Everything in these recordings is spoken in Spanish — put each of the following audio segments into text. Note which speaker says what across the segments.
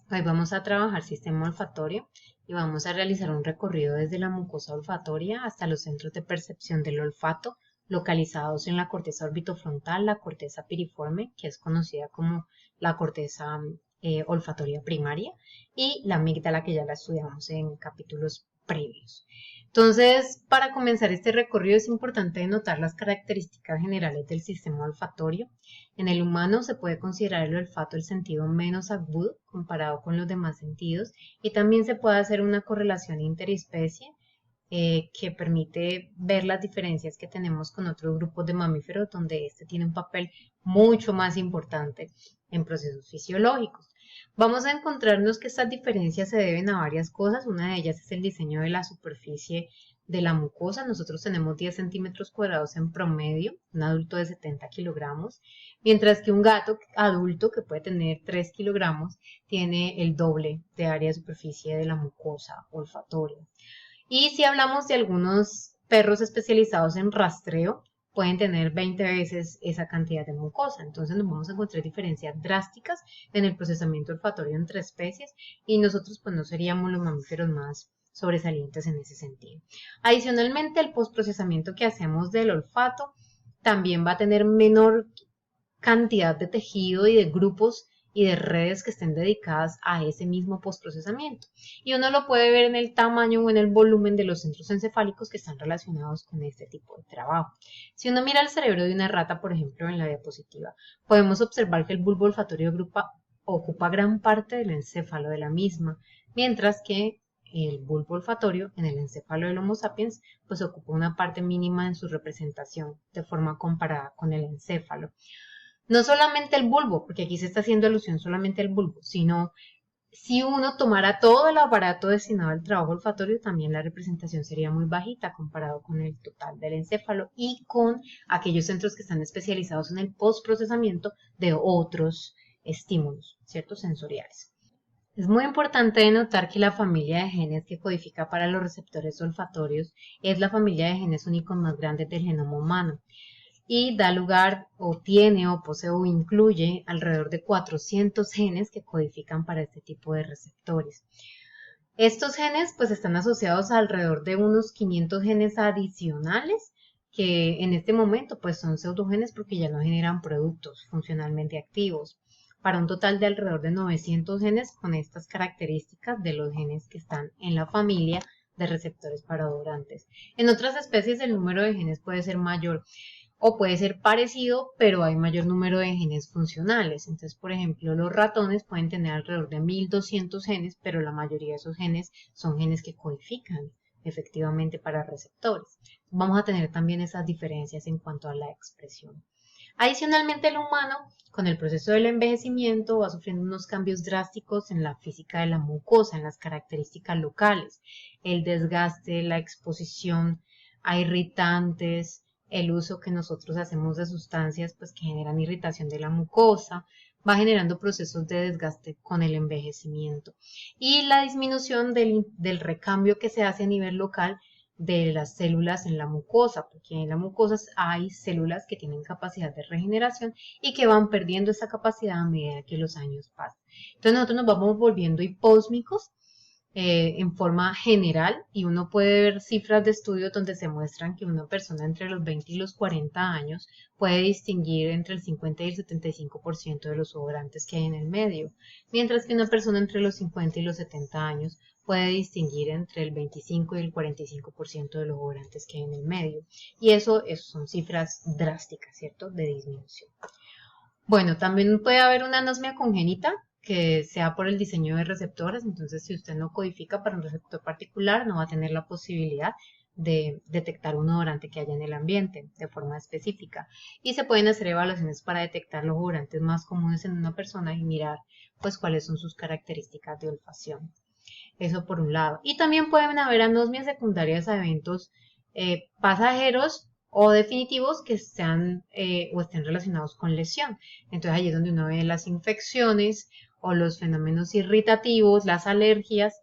Speaker 1: Hoy vamos a trabajar sistema olfatorio y vamos a realizar un recorrido desde la mucosa olfatoria hasta los centros de percepción del olfato localizados en la corteza orbitofrontal, la corteza piriforme, que es conocida como la corteza olfatoria primaria, y la amígdala, que ya la estudiamos en capítulos previos. Entonces, para comenzar este recorrido es importante notar las características generales del sistema olfatorio. En el humano se puede considerar el olfato el sentido menos agudo comparado con los demás sentidos, y también se puede hacer una correlación interespecie que permite ver las diferencias que tenemos con otros grupos de mamíferos donde este tiene un papel mucho más importante en procesos fisiológicos. Vamos a encontrarnos que estas diferencias se deben a varias cosas. Una de ellas es el diseño de la superficie de la mucosa. Nosotros tenemos 10 centímetros cuadrados en promedio, un adulto de 70 kilogramos, mientras que un gato adulto que puede tener 3 kilogramos tiene el doble de área de superficie de la mucosa olfatoria. Y si hablamos de algunos perros especializados en rastreo, pueden tener 20 veces esa cantidad de mucosa. Entonces nos vamos a encontrar diferencias drásticas en el procesamiento olfatorio entre especies, y nosotros pues no seríamos los mamíferos más sobresalientes en ese sentido. Adicionalmente, el postprocesamiento que hacemos del olfato también va a tener menor cantidad de tejido y de grupos y de redes que estén dedicadas a ese mismo postprocesamiento. Y uno lo puede ver en el tamaño o en el volumen de los centros encefálicos que están relacionados con este tipo de trabajo. Si uno mira el cerebro de una rata, por ejemplo, en la diapositiva, podemos observar que el bulbo olfatorio ocupa gran parte del encéfalo de la misma, mientras que el bulbo olfatorio en el encéfalo del Homo sapiens pues ocupa una parte mínima en su representación de forma comparada con el encéfalo. No solamente el bulbo, porque aquí se está haciendo alusión solamente al bulbo, sino si uno tomara todo el aparato destinado al trabajo olfatorio, también la representación sería muy bajita comparado con el total del encéfalo y con aquellos centros que están especializados en el postprocesamiento de otros estímulos, ¿cierto? Sensoriales. Es muy importante notar que la familia de genes que codifica para los receptores olfatorios es la familia de genes únicos más grande del genoma humano, y da lugar o tiene o posee o incluye alrededor de 400 genes que codifican para este tipo de receptores. Estos genes pues están asociados a alrededor de unos 500 genes adicionales que en este momento pues son pseudogenes porque ya no generan productos funcionalmente activos, para un total de alrededor de 900 genes con estas características de los genes que están en la familia de receptores para odorantes. En otras especies el número de genes puede ser mayor o puede ser parecido, pero hay mayor número de genes funcionales. Entonces, por ejemplo, los ratones pueden tener alrededor de 1200 genes, pero la mayoría de esos genes son genes que codifican efectivamente para receptores. Vamos a tener también esas diferencias en cuanto a la expresión. Adicionalmente, el humano, con el proceso del envejecimiento, va sufriendo unos cambios drásticos en la física de la mucosa, en las características locales, el desgaste, la exposición a irritantes, el uso que nosotros hacemos de sustancias pues que generan irritación de la mucosa, va generando procesos de desgaste con el envejecimiento, y la disminución del recambio que se hace a nivel local de las células en la mucosa, porque en la mucosa hay células que tienen capacidad de regeneración y que van perdiendo esa capacidad a medida que los años pasan. Entonces nosotros nos vamos volviendo hipósmicos en forma general, y uno puede ver cifras de estudios donde se muestran que una persona entre los 20 y los 40 años puede distinguir entre el 50 y el 75% de los odorantes que hay en el medio, mientras que una persona entre los 50 y los 70 años puede distinguir entre el 25 y el 45% de los odorantes que hay en el medio. Y eso son cifras drásticas, ¿cierto?, de disminución. Bueno, también puede haber una anosmia congénita que sea por el diseño de receptores. Entonces, si usted no codifica para un receptor particular, no va a tener la posibilidad de detectar un odorante que haya en el ambiente de forma específica. Y se pueden hacer evaluaciones para detectar los odorantes más comunes en una persona y mirar pues cuáles son sus características de olfacción. Eso por un lado. Y también pueden haber anosmias secundarias a eventos pasajeros o definitivos que sean o estén relacionados con lesión. Entonces ahí es donde uno ve las infecciones o los fenómenos irritativos, las alergias,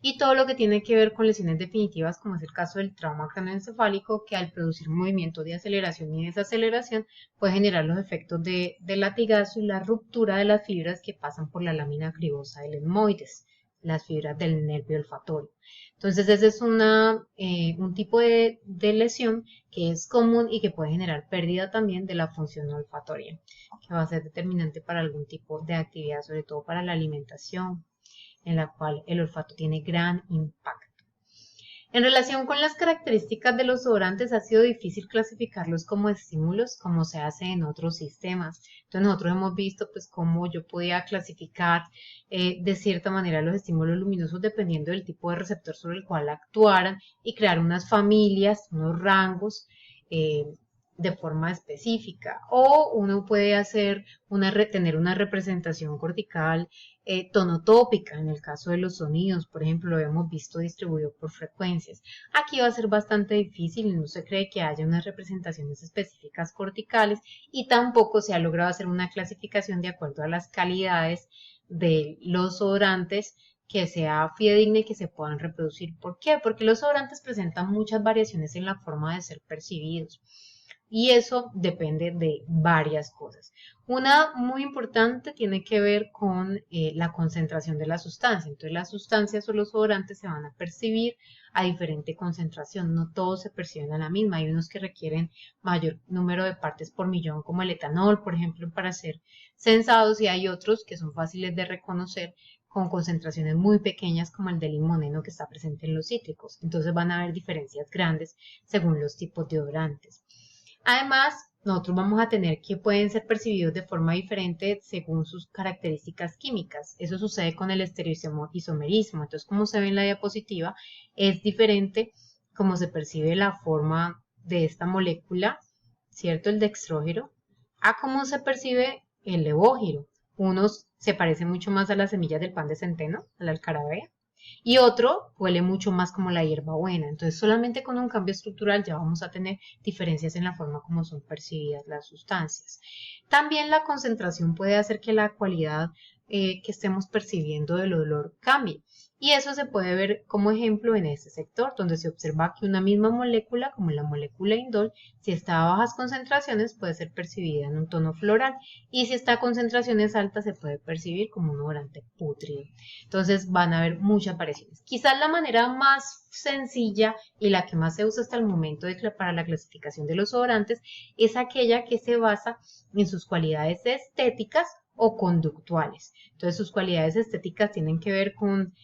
Speaker 1: y todo lo que tiene que ver con lesiones definitivas, como es el caso del trauma craneoencefálico, que al producir movimientos de aceleración y desaceleración puede generar los efectos de latigazo y la ruptura de las fibras que pasan por la lámina cribosa del etmoides, las fibras del nervio olfatorio. Entonces, ese es un tipo de lesión que es común y que puede generar pérdida también de la función olfatoria, que va a ser determinante para algún tipo de actividad, sobre todo para la alimentación, en la cual el olfato tiene gran impacto. En relación con las características de los odorantes, ha sido difícil clasificarlos como estímulos, como se hace en otros sistemas. Entonces nosotros hemos visto pues cómo yo podía clasificar de cierta manera los estímulos luminosos dependiendo del tipo de receptor sobre el cual actuaran y crear unas familias, unos rangos de forma específica. O uno puede tener una representación cortical tonotópica, en el caso de los sonidos, por ejemplo, lo hemos visto distribuido por frecuencias. Aquí va a ser bastante difícil, no se cree que haya unas representaciones específicas corticales y tampoco se ha logrado hacer una clasificación de acuerdo a las calidades de los odorantes que sea fidedigna y que se puedan reproducir. ¿Por qué? Porque los odorantes presentan muchas variaciones en la forma de ser percibidos. Y eso depende de varias cosas. Una muy importante tiene que ver con la concentración de la sustancia. Entonces las sustancias o los odorantes se van a percibir a diferente concentración. No todos se perciben a la misma. Hay unos que requieren mayor número de partes por millón, como el etanol, por ejemplo, para ser sensados, y hay otros que son fáciles de reconocer con concentraciones muy pequeñas, como el del limoneno que está presente en los cítricos. Entonces van a haber diferencias grandes según los tipos de odorantes. Además, nosotros vamos a tener que pueden ser percibidos de forma diferente según sus características químicas. Eso sucede con el estereoisomerismo. Entonces, como se ve en la diapositiva, es diferente como se percibe la forma de esta molécula, ¿cierto? El dextrógeno, a cómo se percibe el levógiro. Unos se parecen mucho más a las semillas del pan de centeno, a la alcarabea, y otro huele mucho más como la hierbabuena. Entonces, solamente con un cambio estructural ya vamos a tener diferencias en la forma como son percibidas las sustancias. También la concentración puede hacer que la cualidad que estemos percibiendo del olor cambie. Y eso se puede ver como ejemplo en este sector, donde se observa que una misma molécula, como la molécula indol, si está a bajas concentraciones puede ser percibida en un tono floral, y si está a concentraciones altas se puede percibir como un odorante pútrido. Entonces van a haber muchas variaciones. Quizás la manera más sencilla y la que más se usa hasta el momento para la clasificación de los odorantes es aquella que se basa en sus cualidades estéticas o conductuales. Entonces sus cualidades estéticas tienen que ver con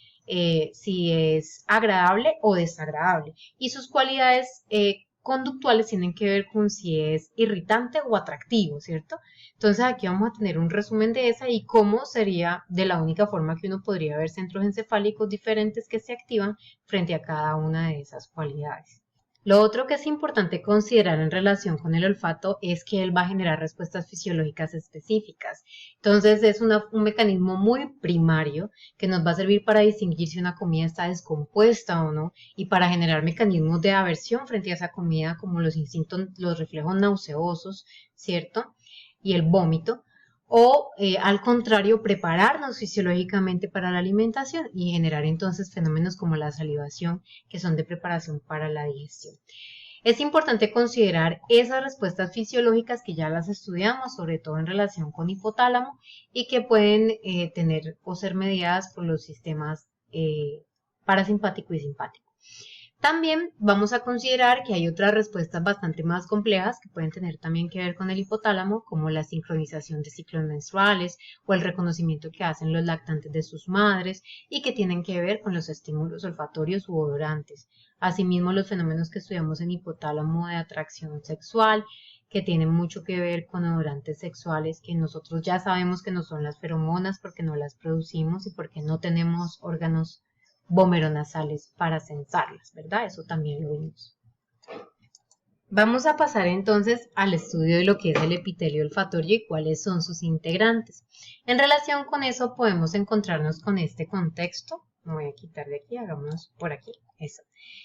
Speaker 1: si es agradable o desagradable, y sus cualidades conductuales tienen que ver con si es irritante o atractivo, ¿cierto? Entonces aquí vamos a tener un resumen de esa y cómo sería de la única forma que uno podría ver centros encefálicos diferentes que se activan frente a cada una de esas cualidades. Lo otro que es importante considerar en relación con el olfato es que él va a generar respuestas fisiológicas específicas. Entonces es un mecanismo muy primario que nos va a servir para distinguir si una comida está descompuesta o no, y para generar mecanismos de aversión frente a esa comida, como los instintos, los reflejos nauseosos, ¿cierto? Y el vómito. O al contrario, prepararnos fisiológicamente para la alimentación y generar entonces fenómenos como la salivación, que son de preparación para la digestión. Es importante considerar esas respuestas fisiológicas que ya las estudiamos, sobre todo en relación con hipotálamo, y que pueden tener o ser mediadas por los sistemas parasimpático y simpático. También vamos a considerar que hay otras respuestas bastante más complejas que pueden tener también que ver con el hipotálamo, como la sincronización de ciclos menstruales o el reconocimiento que hacen los lactantes de sus madres, y que tienen que ver con los estímulos olfatorios u odorantes. Asimismo, los fenómenos que estudiamos en hipotálamo de atracción sexual, que tienen mucho que ver con odorantes sexuales que nosotros ya sabemos que no son las feromonas porque no las producimos y porque no tenemos órganos vomeronasales para sensarlas, ¿verdad? Eso también lo vimos. Vamos a pasar entonces al estudio de lo que es el epitelio olfatorio y cuáles son sus integrantes. En relación con eso podemos encontrarnos con este contexto. Me voy a quitar de aquí, hagámonos por aquí, eso.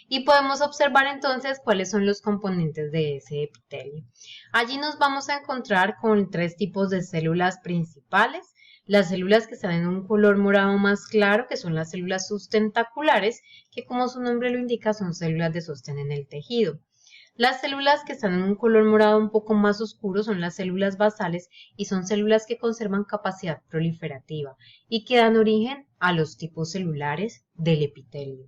Speaker 1: Y podemos observar entonces cuáles son los componentes de ese epitelio. Allí nos vamos a encontrar con 3 tipos de células principales. Las células que están en un color morado más claro, que son las células sustentaculares, que como su nombre lo indica, son células de sostén en el tejido. Las células que están en un color morado un poco más oscuro son las células basales y son células que conservan capacidad proliferativa y que dan origen a los tipos celulares del epitelio,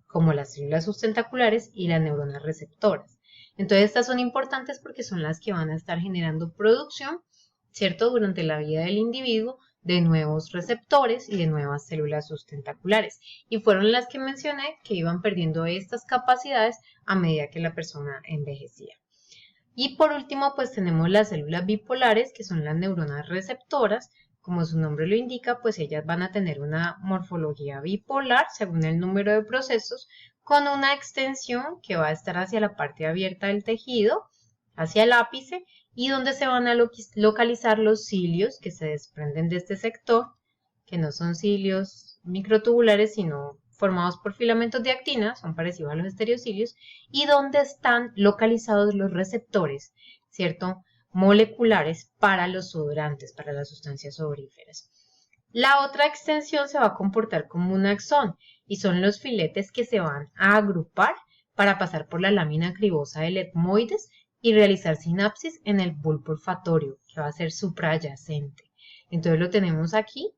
Speaker 1: como las células sustentaculares y las neuronas receptoras. Entonces estas son importantes porque son las que van a estar generando producción, ¿cierto?, durante la vida del individuo de nuevos receptores y de nuevas células sustentaculares. Y fueron las que mencioné que iban perdiendo estas capacidades a medida que la persona envejecía. Y por último, pues tenemos las células bipolares, que son las neuronas receptoras. Como su nombre lo indica, pues ellas van a tener una morfología bipolar según el número de procesos, con una extensión que va a estar hacia la parte abierta del tejido, hacia el ápice, y donde se van a localizar los cilios que se desprenden de este sector, que no son cilios microtubulares, sino formados por filamentos de actina, son parecidos a los estereocilios, y donde están localizados los receptores, ¿cierto?, moleculares para los odorantes, para las sustancias odoríferas. La otra extensión se va a comportar como un axón y son los filetes que se van a agrupar para pasar por la lámina cribosa del etmoides y realizar sinapsis en el bulbo olfatorio, que va a ser suprayacente. Entonces lo tenemos aquí.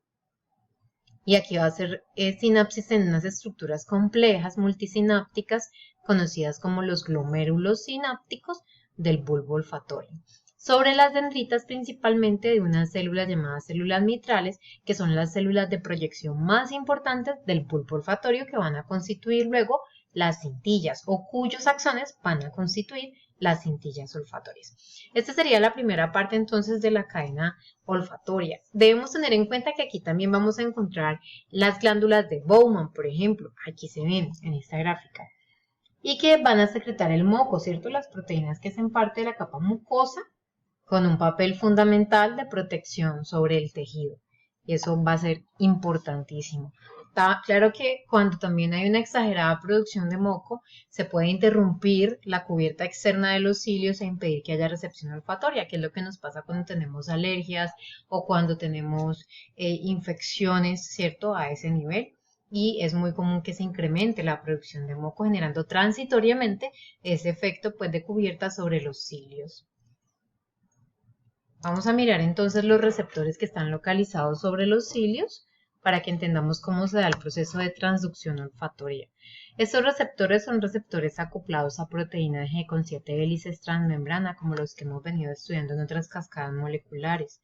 Speaker 1: Y aquí va a ser sinapsis en unas estructuras complejas multisinápticas conocidas como los glomérulos sinápticos del bulbo olfatorio. Sobre las dendritas principalmente de unas células llamadas células mitrales, que son las células de proyección más importantes del bulbo olfatorio que van a constituir luego las cintillas o cuyos axones van a constituir las cintillas olfatorias. Esta sería la primera parte entonces de la cadena olfatoria. Debemos tener en cuenta que aquí también vamos a encontrar las glándulas de Bowman, por ejemplo, aquí se ven en esta gráfica, y que van a secretar el moco, ¿cierto? Las proteínas que hacen parte de la capa mucosa con un papel fundamental de protección sobre el tejido. Y eso va a ser importantísimo. Está claro que cuando también hay una exagerada producción de moco, se puede interrumpir la cubierta externa de los cilios e impedir que haya recepción olfatoria, que es lo que nos pasa cuando tenemos alergias o cuando tenemos infecciones, ¿cierto?, a ese nivel. Y es muy común que se incremente la producción de moco, generando transitoriamente ese efecto pues, de cubierta sobre los cilios. Vamos a mirar entonces los receptores que están localizados sobre los cilios para que entendamos cómo se da el proceso de transducción olfatoria. Estos receptores son receptores acoplados a proteínas G con 7 hélices transmembrana, como los que hemos venido estudiando en otras cascadas moleculares.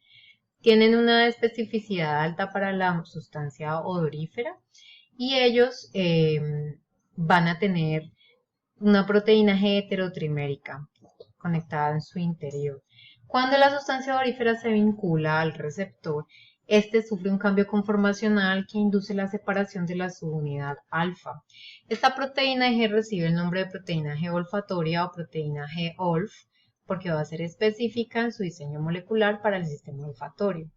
Speaker 1: Tienen una especificidad alta para la sustancia odorífera y ellos van a tener una proteína G heterotrimérica conectada en su interior. Cuando la sustancia odorífera se vincula al receptor, este sufre un cambio conformacional que induce la separación de la subunidad alfa. Esta proteína G recibe el nombre de proteína G olfatoria o proteína G-olf porque va a ser específica en su diseño molecular para el sistema olfatorio.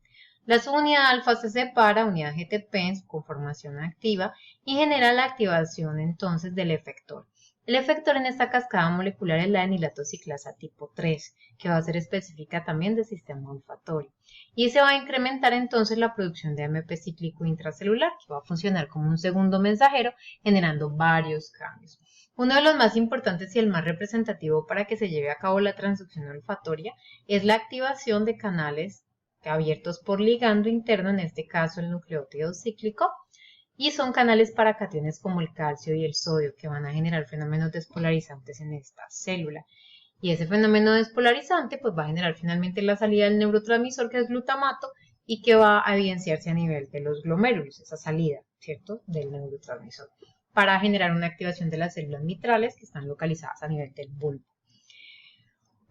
Speaker 1: La subunidad alfa se separa, unidad GTP en su conformación activa y genera la activación entonces del efector. El efector en esta cascada molecular es la enilato ciclasa tipo 3, que va a ser específica también del sistema olfatorio. Y se va a incrementar entonces la producción de AMP cíclico intracelular, que va a funcionar como un segundo mensajero, generando varios cambios. Uno de los más importantes y el más representativo para que se lleve a cabo la transducción olfatoria es la activación de canales abiertos por ligando interno, en este caso el nucleótido cíclico, y son canales para cationes como el calcio y el sodio que van a generar fenómenos despolarizantes en esta célula. Y ese fenómeno despolarizante pues va a generar finalmente la salida del neurotransmisor que es glutamato y que va a evidenciarse a nivel de los glomérulos, esa salida, ¿cierto?, del neurotransmisor, para generar una activación de las células mitrales que están localizadas a nivel del bulbo.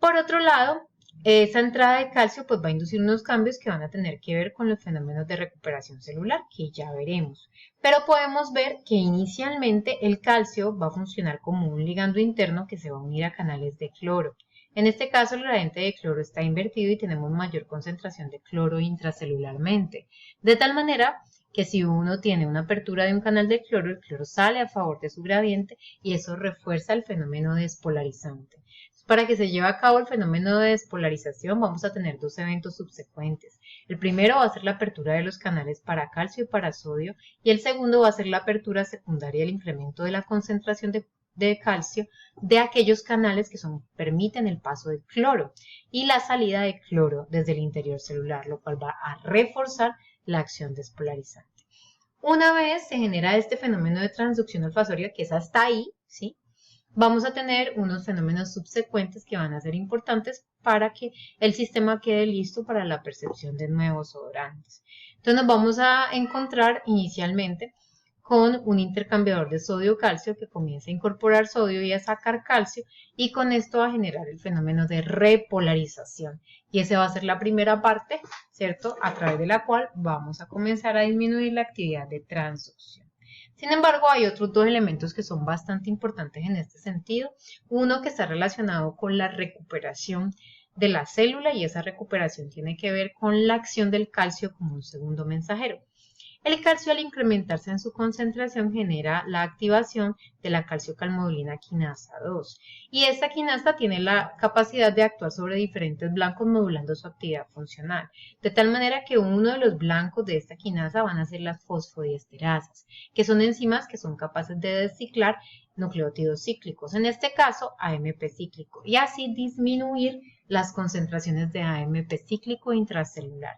Speaker 1: Por otro lado, esa entrada de calcio pues va a inducir unos cambios que van a tener que ver con los fenómenos de recuperación celular, que ya veremos. Pero podemos ver que inicialmente el calcio va a funcionar como un ligando interno que se va a unir a canales de cloro. En este caso el gradiente de cloro está invertido y tenemos mayor concentración de cloro intracelularmente. De tal manera que si uno tiene una apertura de un canal de cloro, el cloro sale a favor de su gradiente y eso refuerza el fenómeno despolarizante. Para que se lleve a cabo el fenómeno de despolarización vamos a tener dos eventos subsecuentes. El primero va a ser la apertura de los canales para calcio y para sodio, y el segundo va a ser la apertura secundaria y el incremento de la concentración de calcio de aquellos canales que permiten el paso del cloro y la salida de cloro desde el interior celular, lo cual va a reforzar la acción despolarizante. Una vez se genera este fenómeno de transducción olfatoria, que es hasta ahí, ¿sí? Vamos a tener unos fenómenos subsecuentes que van a ser importantes para que el sistema quede listo para la percepción de nuevos odorantes. Entonces nos vamos a encontrar inicialmente con un intercambiador de sodio-calcio que comienza a incorporar sodio y a sacar calcio, y con esto va a generar el fenómeno de repolarización. Y esa va a ser la primera parte, ¿cierto? A través de la cual vamos a comenzar a disminuir la actividad de transducción. Sin embargo, hay otros dos elementos que son bastante importantes en este sentido. Uno que está relacionado con la recuperación de la célula, y esa recuperación tiene que ver con la acción del calcio como un segundo mensajero. El calcio, al incrementarse en su concentración, genera la activación de la calciocalmodulina quinasa 2. Y esta quinasa tiene la capacidad de actuar sobre diferentes blancos modulando su actividad funcional. De tal manera que uno de los blancos de esta quinasa van a ser las fosfodiesterasas, que son enzimas que son capaces de desciclar nucleótidos cíclicos, en este caso AMP cíclico, y así disminuir las concentraciones de AMP cíclico intracelular.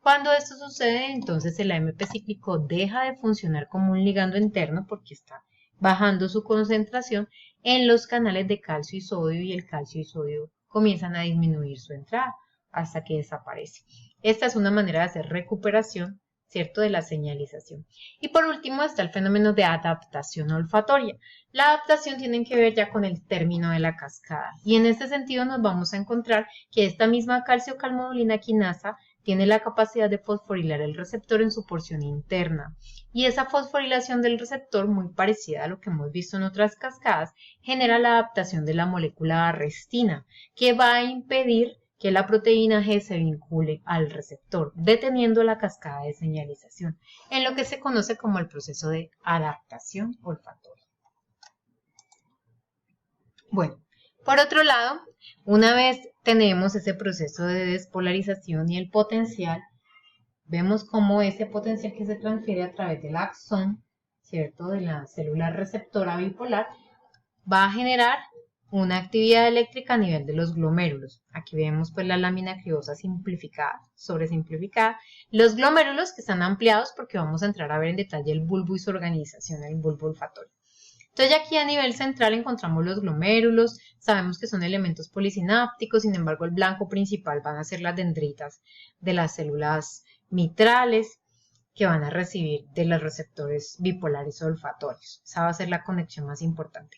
Speaker 1: Cuando esto sucede, entonces el AMP cíclico deja de funcionar como un ligando interno porque está bajando su concentración en los canales de calcio y sodio, y el calcio y sodio comienzan a disminuir su entrada hasta que desaparece. Esta es una manera de hacer recuperación, ¿cierto?, de la señalización. Y por último está el fenómeno de adaptación olfatoria. La adaptación tiene que ver ya con el término de la cascada, y en este sentido nos vamos a encontrar que esta misma calciocalmodulina quinasa tiene la capacidad de fosforilar el receptor en su porción interna, y esa fosforilación del receptor, muy parecida a lo que hemos visto en otras cascadas, genera la adaptación de la molécula arrestina, que va a impedir que la proteína G se vincule al receptor, deteniendo la cascada de señalización, en lo que se conoce como el proceso de adaptación olfatoria. Bueno, por otro lado, una vez tenemos ese proceso de despolarización y el potencial, vemos cómo ese potencial que se transfiere a través del axón, ¿cierto?, de la célula receptora bipolar, va a generar una actividad eléctrica a nivel de los glomérulos. Aquí vemos pues la lámina criosa simplificada, sobresimplificada, los glomérulos que están ampliados porque vamos a entrar a ver en detalle el bulbo y su organización, el bulbo olfatorio. Entonces aquí a nivel central encontramos los glomérulos, sabemos que son elementos polisinápticos, sin embargo el blanco principal van a ser las dendritas de las células mitrales que van a recibir de los receptores bipolares olfatorios. Esa va a ser la conexión más importante.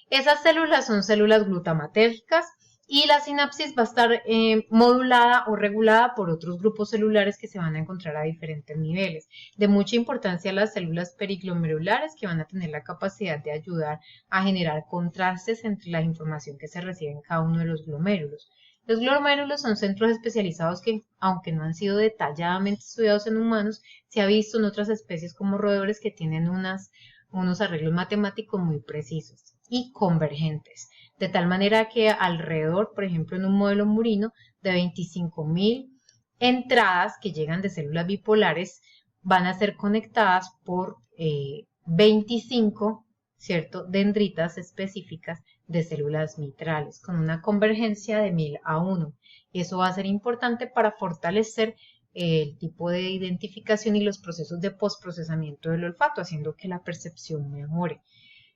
Speaker 1: Esas células son células glutamatérgicas, y la sinapsis va a estar modulada o regulada por otros grupos celulares que se van a encontrar a diferentes niveles. De mucha importancia las células periglomerulares, que van a tener la capacidad de ayudar a generar contrastes entre la información que se recibe en cada uno de los glomérulos. Los glomérulos son centros especializados que, aunque no han sido detalladamente estudiados en humanos, se ha visto en otras especies como roedores que tienen unos arreglos matemáticos muy precisos y convergentes, de tal manera que alrededor, por ejemplo, en un modelo murino de 25.000 entradas que llegan de células bipolares van a ser conectadas por 25, ¿cierto?, dendritas específicas de células mitrales, con una convergencia de 1000 a 1. Y eso va a ser importante para fortalecer el tipo de identificación y los procesos de postprocesamiento del olfato, haciendo que la percepción mejore.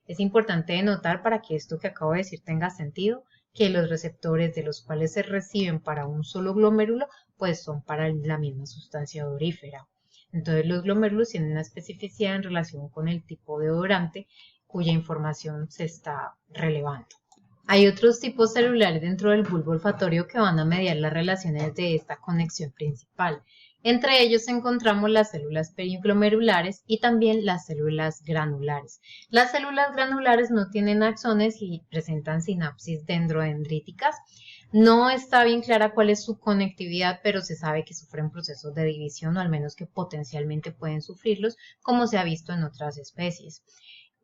Speaker 1: Es importante notar, para que esto que acabo de decir tenga sentido, que los receptores de los cuales se reciben para un solo glomérulo, pues son para la misma sustancia odorífera. Entonces los glomérulos tienen una especificidad en relación con el tipo de odorante cuya información se está relevando. Hay otros tipos celulares dentro del bulbo olfatorio que van a mediar las relaciones de esta conexión principal. Entre ellos encontramos las células periglomerulares y también las células granulares. Las células granulares no tienen axones y presentan sinapsis dendrodendríticas. No está bien clara cuál es su conectividad, pero se sabe que sufren procesos de división, o al menos que potencialmente pueden sufrirlos, como se ha visto en otras especies.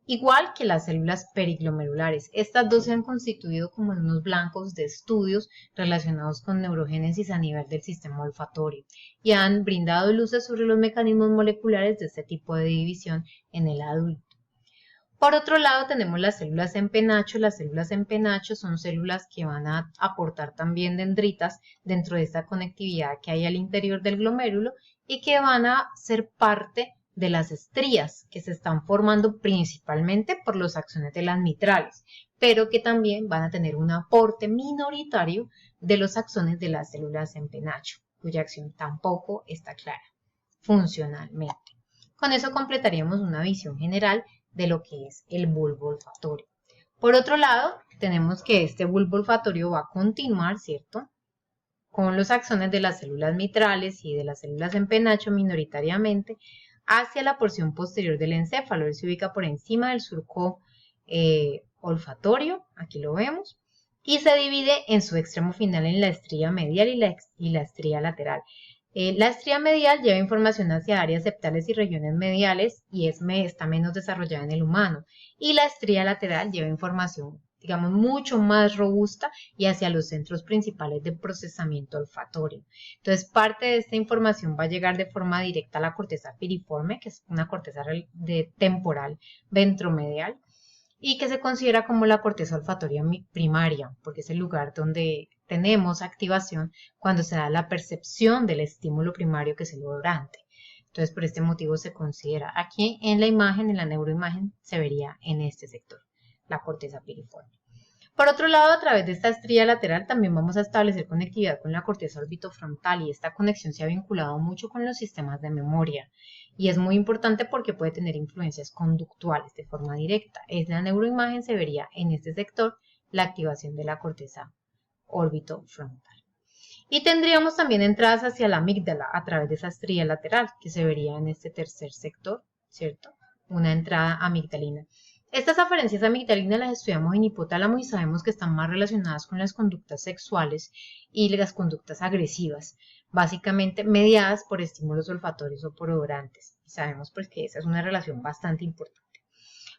Speaker 1: igual que las células periglomerulares. Estas dos se han constituido como en unos blancos de estudios relacionados con neurogénesis a nivel del sistema olfatorio y han brindado luces sobre los mecanismos moleculares de este tipo de división en el adulto. Por otro lado, tenemos las células en penacho. Las células en penacho son células que van a aportar también dendritas dentro de esta conectividad que hay al interior del glomérulo y que van a ser parte de las estrías que se están formando principalmente por los axones de las mitrales, pero que también van a tener un aporte minoritario de los axones de las células en penacho, cuya acción tampoco está clara funcionalmente. Con eso completaríamos una visión general de lo que es el bulbo olfatorio. Por otro lado, tenemos que este bulbo olfatorio va a continuar, ¿cierto?, con los axones de las células mitrales y de las células en penacho minoritariamente hacia la porción posterior del encéfalo. Él se ubica por encima del surco olfatorio, aquí lo vemos, y se divide en su extremo final en la estría medial y la estría lateral. La estría medial lleva información hacia áreas septales y regiones mediales y está menos desarrollada en el humano. Y la estría lateral lleva información, digamos, mucho más robusta y hacia los centros principales de procesamiento olfatorio. Entonces, parte de esta información va a llegar de forma directa a la corteza piriforme, que es una corteza temporal ventromedial, y que se considera como la corteza olfatoria primaria, porque es el lugar donde tenemos activación cuando se da la percepción del estímulo primario que es el odorante. Entonces, por este motivo se considera aquí en la imagen, en la neuroimagen, se vería en este sector, la corteza piriforme. Por otro lado, a través de esta estría lateral también vamos a establecer conectividad con la corteza orbitofrontal y esta conexión se ha vinculado mucho con los sistemas de memoria y es muy importante porque puede tener influencias conductuales de forma directa. En la neuroimagen se vería en este sector la activación de la corteza orbitofrontal. Y tendríamos también entradas hacia la amígdala a través de esa estría lateral que se vería en este tercer sector, ¿cierto? Una entrada amigdalina. Estas aferencias amigdalinas las estudiamos en hipotálamo y sabemos que están más relacionadas con las conductas sexuales y las conductas agresivas, básicamente mediadas por estímulos olfatorios o por odorantes. Y sabemos pues que esa es una relación bastante importante.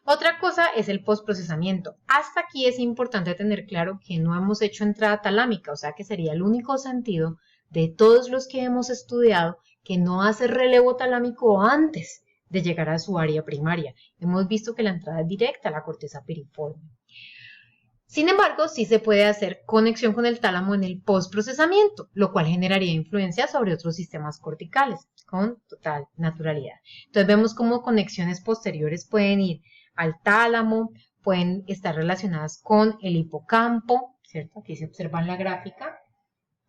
Speaker 1: Otra cosa es el postprocesamiento. Hasta aquí es importante tener claro que no hemos hecho entrada talámica, o sea que sería el único sentido de todos los que hemos estudiado que no hace relevo talámico antes de llegar a su área primaria. Hemos visto que la entrada es directa a la corteza piriforme. Sin embargo, sí se puede hacer conexión con el tálamo en el postprocesamiento, lo cual generaría influencia sobre otros sistemas corticales con total naturalidad. Entonces vemos cómo conexiones posteriores pueden ir al tálamo, pueden estar relacionadas con el hipocampo, ¿cierto? Aquí se observa en la gráfica,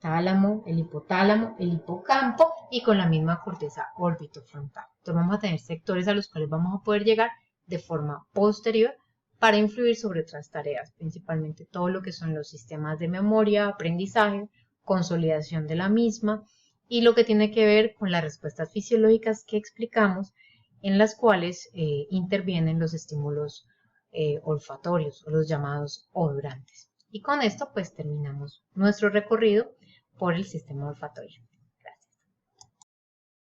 Speaker 1: tálamo, el hipocampo y con la misma corteza orbitofrontal. Entonces vamos a tener sectores a los cuales vamos a poder llegar de forma posterior para influir sobre otras tareas, principalmente todo lo que son los sistemas de memoria, aprendizaje, consolidación de la misma y lo que tiene que ver con las respuestas fisiológicas que explicamos en las cuales intervienen los estímulos olfatorios o los llamados odorantes. Y con esto pues terminamos nuestro recorrido por el sistema olfatorio.